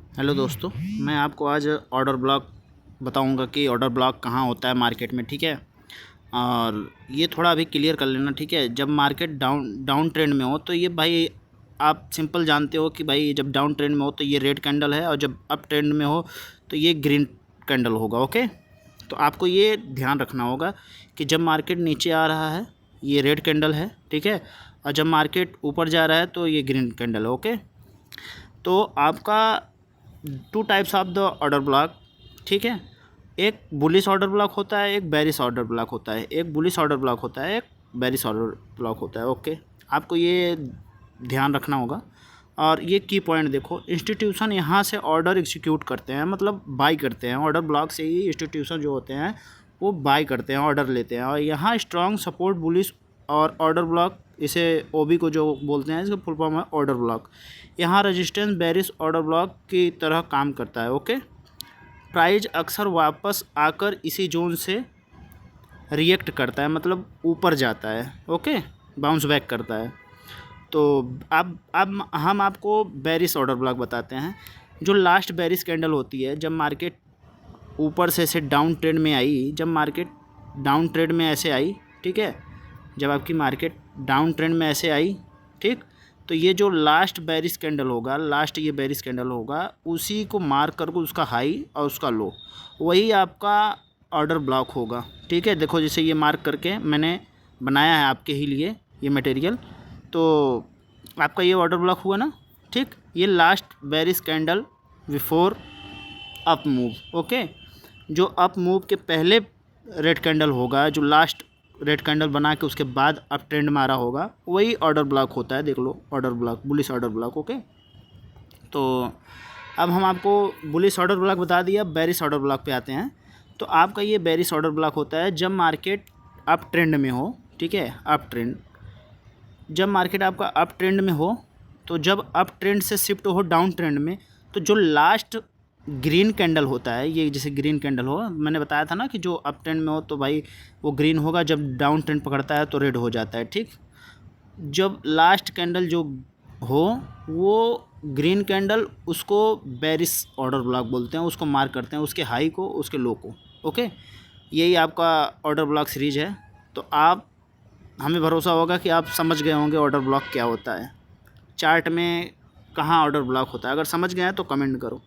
Hello दोस्तों, मैं आपको आज ऑर्डर ब्लॉक बताऊंगा कि ऑर्डर ब्लॉक कहाँ होता है मार्केट में। ठीक है, और ये थोड़ा अभी क्लियर कर लेना। ठीक है, जब मार्केट डाउन ट्रेंड में हो तो ये भाई आप सिंपल जानते हो कि भाई जब डाउन ट्रेंड में हो तो ये रेड कैंडल है, और जब अप ट्रेंड में हो तो ये ग्रीन कैंडल होगा। ओके, तो आपको ये ध्यान रखना होगा कि जब मार्केट नीचे आ रहा है ये रेड कैंडल है, ठीक है, और जब मार्केट ऊपर जा रहा है तो ये ग्रीन कैंडल है। ओके, तो आपका two types of the order block. ठीक है, एक बुलिश ऑर्डर ब्लॉक होता है, एक बेरिश ऑर्डर ब्लॉक होता है। एक बुलिश ऑर्डर ब्लॉक होता है, एक बेरिश ऑर्डर ब्लॉक होता है। ओके, आपको ये ध्यान रखना होगा। और ये की पॉइंट देखो, इंस्टीट्यूशन यहाँ से ऑर्डर एग्जीक्यूट करते हैं, मतलब बाई करते हैं। ऑर्डर ब्लॉक से ही इंस्टीट्यूशन जो होते हैं वो बाई करते हैं, ऑर्डर लेते हैं। और यहाँ स्ट्रॉन्ग सपोर्ट बुलिश और ऑर्डर ब्लॉक, इसे ओबी को जो बोलते हैं, इसका फुल फॉर्म है ऑर्डर ब्लॉक। यहाँ रेजिस्टेंस बेरिश ऑर्डर ब्लॉक की तरह काम करता है। ओके, प्राइस अक्सर वापस आकर इसी जोन से रिएक्ट करता है, मतलब ऊपर जाता है। ओके, बाउंस बैक करता है। तो अब हम आपको बेरिश ऑर्डर ब्लॉक बताते हैं। जो लास्ट बेरिश कैंडल होती है, जब मार्केट ऊपर से ऐसे डाउन ट्रेंड में आई, जब मार्केट डाउन ट्रेंड में ऐसे आई, ठीक है, जब आपकी मार्केट डाउन ट्रेंड में ऐसे आई, ठीक, तो ये जो लास्ट बेरिश कैंडल होगा, लास्ट ये बेरिश कैंडल होगा, उसी को मार्क करके उसका हाई और उसका लो, वही आपका ऑर्डर ब्लॉक होगा। ठीक है, देखो जैसे ये मार्क करके मैंने बनाया है आपके ही लिए ये मटेरियल, तो आपका ये ऑर्डर ब्लॉक हुआ ना। ठीक, ये last bearish candle before up move. Okay, जो अप मूव के पहले रेड कैंडल होगा, जो लास्ट रेड कैंडल बना के उसके बाद अप ट्रेंड मारा होगा, वही ऑर्डर ब्लॉक होता है। देख लो, order block, bullish order block. Okay, तो अब हम आपको बुलिश ऑर्डर ब्लॉक बता दिया, बेरिश ऑर्डर ब्लॉक पे आते हैं। तो आपका ये बेरिश ऑर्डर ब्लॉक होता है जब मार्केट अप ट्रेंड में हो। ठीक है, अप ट्रेंड, जब मार्केट आपका अप ट्रेंड में हो, तो जब अप ट्रेंड से शिफ्ट हो डाउन ट्रेंड में, तो जो लास्ट ग्रीन कैंडल होता है, ये जैसे ग्रीन कैंडल हो, मैंने बताया था ना कि जो अप ट्रेंड में हो तो भाई वो ग्रीन होगा, जब डाउन ट्रेंड पकड़ता है तो रेड हो जाता है। ठीक, जब लास्ट कैंडल जो हो वो ग्रीन कैंडल, उसको बेरिश ऑर्डर ब्लॉक बोलते हैं, उसको मार्क करते हैं, उसके हाई को, उसके लो को। ओके, यही आपका ऑर्डर ब्लॉक सीरीज है। तो आप, हमें भरोसा होगा कि आप समझ गए होंगे ऑर्डर ब्लॉक क्या होता है, चार्ट में कहाँ ऑर्डर ब्लॉक होता है। अगर समझ गए हैं तो कमेंट करो।